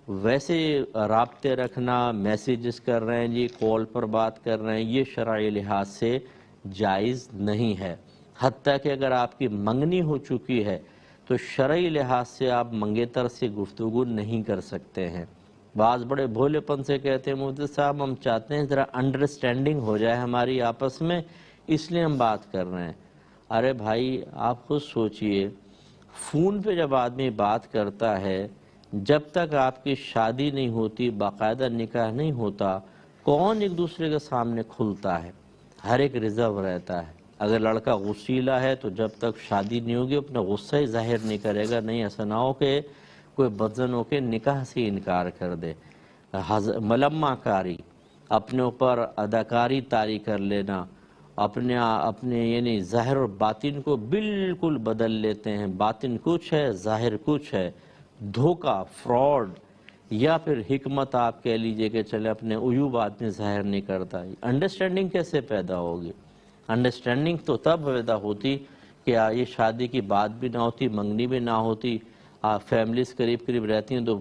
ویسے رابطے رکھنا، میسیجز کر رہے ہیں جی، کال پر بات کر رہے ہیں، یہ شرعی لحاظ سے جائز نہیں ہے۔ حتیٰ کہ اگر آپ کی منگنی ہو چکی ہے تو شرعی لحاظ سے آپ منگیتر سے گفتگو نہیں کر سکتے ہیں۔ بعض بڑے بھولے پن سے کہتے ہیں مفتی صاحب ہم چاہتے ہیں ذرا انڈرسٹینڈنگ ہو جائے ہماری آپس میں، اس لیے ہم بات کر رہے ہیں۔ ارے بھائی آپ خود سوچئے، فون پہ جب آدمی بات کرتا ہے، جب تک آپ کی شادی نہیں ہوتی، باقاعدہ نکاح نہیں ہوتا، کون ایک دوسرے کے سامنے کھلتا ہے؟ ہر ایک ریزرو رہتا ہے۔ اگر لڑکا غصیلا ہے تو جب تک شادی نہیں ہوگی اپنا غصہ ہی ظاہر نہیں کرے گا، نہیں ایسا نہ ہو کہ کوئی بدزن ہو کے نکاح سے انکار کر دے۔ ملمہ کاری، اپنے اوپر اداکاری طاری کر لینا، اپنے یعنی ظاہر اور باطن کو بالکل بدل لیتے ہیں، باطن کچھ ہے ظاہر کچھ ہے، دھوکہ، فراڈ، یا پھر حکمت آپ کہہ لیجئے کہ چلے اپنے عیوب آدمی ظاہر نہیں کرتا۔ انڈرسٹینڈنگ کیسے پیدا ہوگی؟ انڈرسٹینڈنگ تو تب پیدا ہوتی کہ یہ شادی کی بات بھی نہ ہوتی، منگنی بھی نہ ہوتی، فیملیز قریب قریب رہتی ہیں تو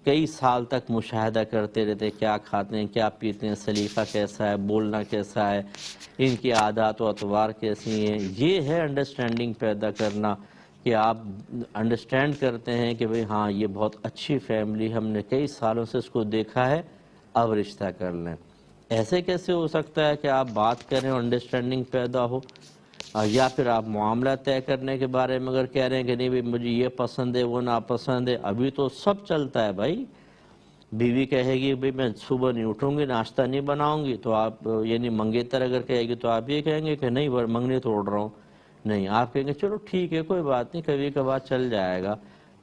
کئی سال تک مشاہدہ کرتے رہتے، کیا کھاتے ہیں، کیا پیتے ہیں، سلیقہ کیسا ہے، بولنا کیسا ہے، ان کی عادات و اطوار کیسی ہیں۔ یہ ہے انڈرسٹینڈنگ پیدا کرنا، کہ آپ انڈرسٹینڈ کرتے ہیں کہ بھئی ہاں یہ بہت اچھی فیملی، ہم نے کئی سالوں سے اس کو دیکھا ہے، اب رشتہ کر لیں۔ ایسے کیسے ہو سکتا ہے کہ آپ بات کریں اور انڈرسٹینڈنگ پیدا ہو؟ یا پھر آپ معاملہ طے کرنے کے بارے میں اگر کہہ رہے ہیں کہ نہیں بھئی مجھے یہ پسند ہے وہ ناپسند ہے، ابھی تو سب چلتا ہے بھائی۔ بیوی کہے گی بھئی میں صبح نہیں اٹھوں گی، ناشتہ نہیں بناؤں گی، تو آپ یعنی منگیتر اگر کہے گی تو آپ یہ کہیں گے کہ نہیں منگنی تو اڑ رہا ہوں، نہیں آپ کہیں گے چلو ٹھیک ہے کوئی بات نہیں، کبھی کبھار چل جائے گا،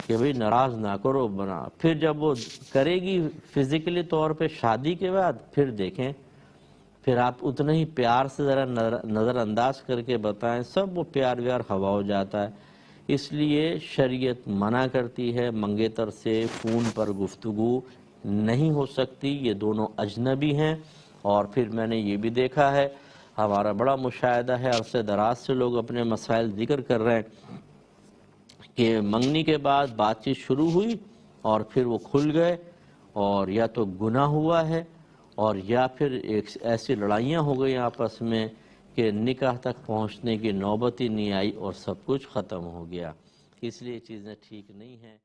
کہ بھئی ناراض نہ کرو بنا۔ پھر جب وہ کرے گی فزیکلی طور پہ شادی کے بعد، پھر دیکھیں، پھر آپ اتنا ہی پیار سے ذرا نظر انداز کر کے بتائیں، سب وہ پیار ویار ہوا ہو جاتا ہے۔ اس لیے شریعت منع کرتی ہے، منگیتر سے فون پر گفتگو نہیں ہو سکتی، یہ دونوں اجنبی ہیں۔ اور پھر میں نے یہ بھی دیکھا ہے، ہمارا بڑا مشاہدہ ہے، عرصہ دراز سے لوگ اپنے مسائل ذکر کر رہے ہیں کہ منگنی کے بعد بات چیت شروع ہوئی اور پھر وہ کھل گئے، اور یا تو گناہ ہوا ہے اور یا پھر ایسی لڑائیاں ہو گئی آپس میں کہ نکاح تک پہنچنے کی نوبت ہی نہیں آئی اور سب کچھ ختم ہو گیا۔ اس لیے چیزیں ٹھیک نہیں ہیں۔